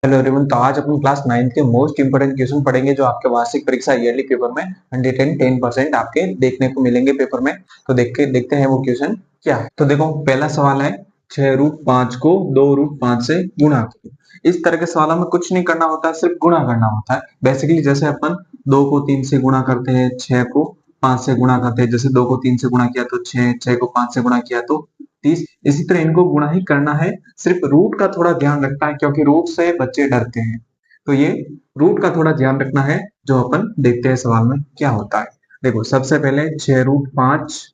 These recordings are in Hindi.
Hello everyone. तो आज अपन क्लास 9th के मोस्ट इंपोर्टेंट क्वेश्चन पढ़ेंगे जो आपके वार्षिक परीक्षा ईयरली पेपर में 110% आपके देखने को मिलेंगे पेपर में। तो देखते हैं वो क्वेश्चन क्या है। तो देखो पहला सवाल है 6√5 को 2√5 से गुणा करो। इस तरह के सवालों में कुछ नहीं करना होता है, सिर्फ गुणा करना होता है। बेसिकली जैसे अपन 2 को 3 से गुणा करते हैं, 6 को 5 से गुणा करते हैं। जैसे 2 को 3 से गुणा किया तो 6, 6 को 5 से गुणा किया तो 30। इसी तरह इनको गुणा ही करना है। सिर्फ रूट का थोड़ा ध्यान रखना है क्योंकि रूट से बच्चे डरते हैं। तो ये रूट का थोड़ा ध्यान रखना है जो अपन देखते हैं सवाल में क्या होता है। देखो सबसे पहले 6√5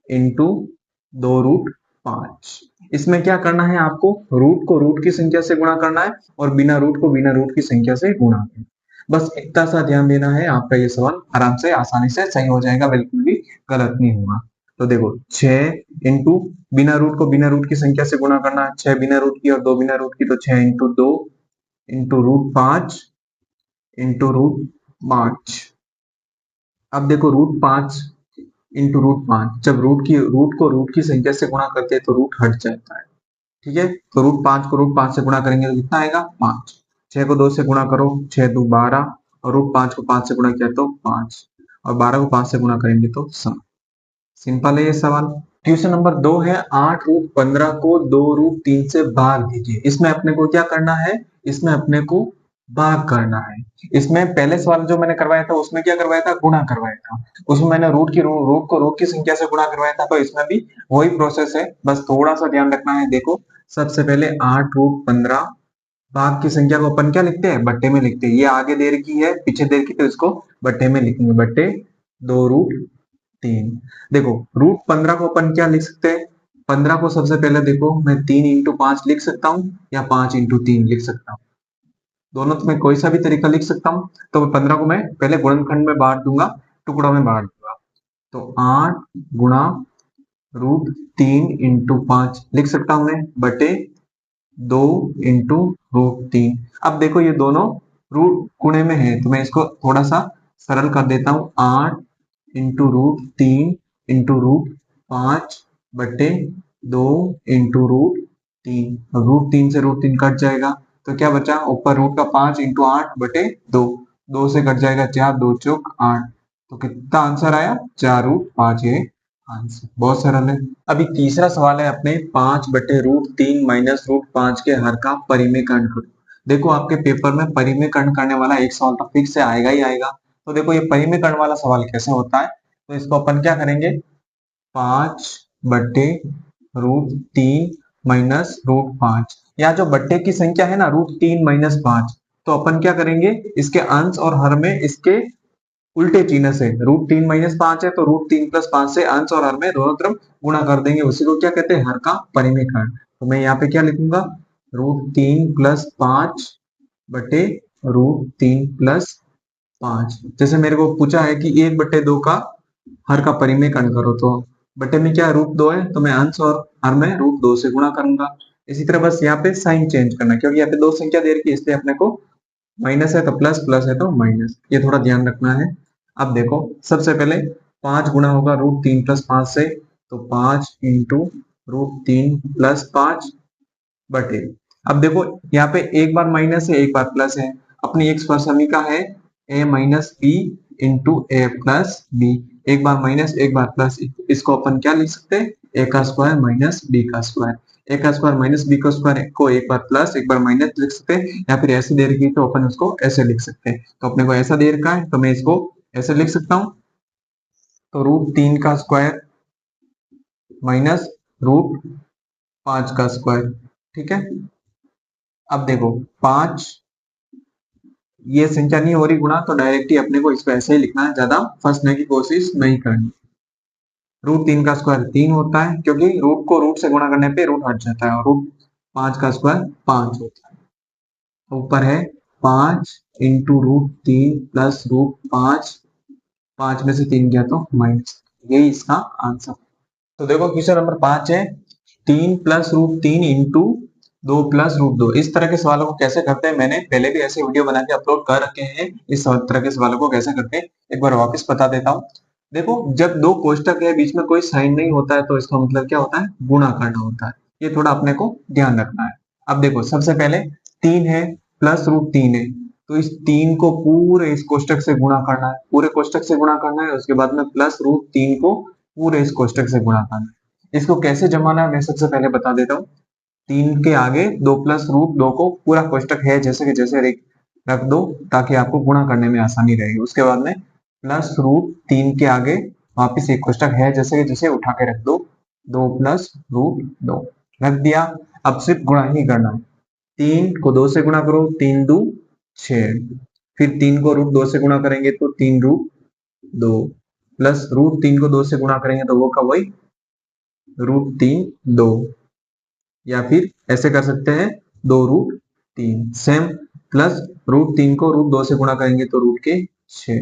इंटू 2√5। इसमें क्या करना है आपको, रूट को रूट की संख्या से गुणा करना है और बिना रूट को बिना रूट की संख्या से गुणा करना है। बस इतना सा ध्यान देना है, आपका ये सवाल आराम से आसानी से सही हो जाएगा, बिल्कुल भी गलत नहीं होगा। तो देखो 6 इंटू बिना रूट को बिना रूट की संख्या से गुणा करना है, 6 बिना रूट की और 2 बिना रूट की, तो 6 इंटू 2 इंटू √5 इंटू √5। अब देखो √5 इंटू √5, जब रूट को रूट की संख्या से गुणा करते हैं तो रूट हट जाता है। ठीक है, तो √5 को √5 से गुणा करेंगे तो कितना आएगा 5। 6 को 2 से गुणा करो, 6 2 12, और √5 को 5 से गुणा किया तो 5, और 12 को 5 से गुणा करेंगे तो 7। सिंपल है ये सवाल। क्वेश्चन नंबर 2 है 8√15 को 2√3 से भाग दीजिए। इसमें अपने को क्या करना है, इसमें अपने को भाग करना है। इसमें पहले सवाल जो मैंने करवाया था उसमें क्या करवाया था, गुणा करवाया था। उसमें मैंने रूट को रूट की संख्या से गुणा करवाया था, तो इसमें भी वही प्रोसेस है, बस थोड़ा सा ध्यान रखना है। देखो सबसे पहले 8√15 भाग की संख्या को अपन क्या लिखते हैं, बट्टे में लिखते हैं। ये आगे दे रखी है पीछे दे रखी, तो इसको बट्टे में लिखेंगे, बट्टे 2√3। देखो √15 को अपन क्या लिख सकते हैं, 15 को सबसे पहले देखो मैं 3 इंटू 5 लिख सकता हूँ या 5 इंटू 3 लिख सकता हूँ। दोनों में कोई सा भी तरीका लिख सकता हूँ। तो 15 को मैं पहले गुणनखंड में बांट दूंगा, टुकड़ों में बांट दूंगा। तो 8 गुणा √3 इंटू 5 लिख सकता हूं मैं, बटे 2 इंटू √3। अब देखो ये दोनों रूट गुणे में है, तो मैं इसको थोड़ा सा सरल कर देता हूँ। 8 इंटू √3 इंटू √5 बटे 2 इंटू √3। √3 से √3 कट जाएगा, तो क्या बचा ऊपर रूट का 5 इंटू 8 बटे 2। 2 से कट जाएगा 4, 2 चौक 8। तो कितना आंसर आया, 4√5। ये आंसर बहुत सरल है। अभी तीसरा सवाल है अपने 5/√3 माइनस √5 के हर का परिमेयकरण करो। देखो आपके पेपर में परिमेयकरण करने वाला एक सवाल तो फिक्स से आएगा ही आएगा। तो देखो ये परिमेयकरण वाला सवाल कैसे होता है, तो इसको अपन क्या करेंगे, 5/√3 माइनस √5। यहाँ जो बट्टे की संख्या है ना √3 माइनस 5, तो अपन क्या करेंगे, इसके अंश और हर में इसके उल्टे चिन्ह से, √3 माइनस 5 है तो √3 प्लस 5 से अंश और हर में दोनों तरफ गुणा कर देंगे। उसी को क्या कहते हैं, हर का परिमेयकरण। तो मैं यहाँ पे क्या लिखूंगा, √3 प्लस 5 बटे √3 प्लस 5। जैसे मेरे को पूछा है कि 1/2 का हर का परिमेयकरण करो, तो बटे में क्या √2 है, तो मैं अंश और हर में √2 से गुणा करूंगा। इसी तरह बस यहाँ पे साइन चेंज करना, क्योंकि यहाँ पे दो संख्या दे रखी है इसलिए अपने को माइनस है तो प्लस, प्लस है तो माइनस, ये थोड़ा ध्यान रखना है। अब देखो सबसे पहले 5 गुणा होगा √3 प्लस 5 से, तो 5 इंटू √3 प्लस 5 बटे। अब देखो यहाँ पे एक बार माइनस है एक बार प्लस है। अपनी एक स्पर्शमिका है a minus B into A plus B. एक बार माइनस एक बार प्लस, इसको अपन क्या लिख सकते हैं, ए का स्क्वायर माइनस बी का स्क्वायर। ए का स्क्वायर माइनस बी का स्क्वायर को एक बार प्लस एक बार माइनस लिख सकते हैं, या फिर ऐसे दे रखी तो अपन उसको ऐसे लिख सकते हैं। तो अपने को ऐसा दे रखा है तो मैं इसको ऐसे लिख सकता हूँ, तो √3 का स्क्वायर माइनस √5 का स्क्वायर। ठीक है, अब देखो 5, ये संख्या नहीं हो रही गुणा, तो डायरेक्ट ही अपने को इसको ऐसे ही लिखना है, ज्यादा फंसने की कोशिश नहीं करनी। √3 का स्क्वायर 3 होता है, क्योंकि रूट को रूट से गुणा करने पे रूट हट जाता है, और √5 का स्क्वायर 5 होता है। ऊपर है 5 इंटू √3 प्लस √5, 5 में से 3 गया तो माइनस, यही इसका आंसर। तो देखो क्वेश्चन नंबर 5 है 3 प्लस √3 इंटू 2 प्लस √2। इस तरह के सवालों को कैसे करते हैं, मैंने पहले भी ऐसे वीडियो बना के अपलोड कर रखे हैं। इस तरह के सवालों को कैसे करते हैं एक बार वापस बता देता हूँ। देखो जब दो कोष्टक है बीच में कोई साइन नहीं होता है, तो इसका मतलब क्या होता है, गुणा करना होता है। ये थोड़ा अपने को ध्यान रखना है। अब देखो सबसे पहले 3 है प्लस रूट 3 है, तो इस 3 को पूरे इस कोष्टक से गुणा करना है, पूरे कोष्टक से गुणा करना है, उसके बाद में प्लस रूट 3 को पूरे इस कोष्टक से गुणा करना है। इसको कैसे जमाना है मैं सबसे पहले बता देता हूँ। 3 के आगे 2 प्लस रूट 2 को पूरा कोष्टक है जैसे कि जैसे रख दो, ताकि आपको गुणा करने में आसानी रहेगी। उसके बाद में प्लस रूट 3 के आगे वापिस एक कोष्टक है जैसे कि जैसे उठा के रख दो, 2 प्लस रूट 2 रख दिया। अब सिर्फ गुणा ही करना है। 3 को 2 से गुणा करो, 3 दू 6, फिर 3 को रूट 2 से गुणा करेंगे तो 3 रूट 2, प्लस रूट 3 को 2 से गुणा करेंगे तो वो का वही रूट 3 2, या फिर ऐसे कर सकते हैं 2 रूट 3 सेम, प्लस रूट 3 को रूट 2 से गुणा करेंगे तो रूट के 6।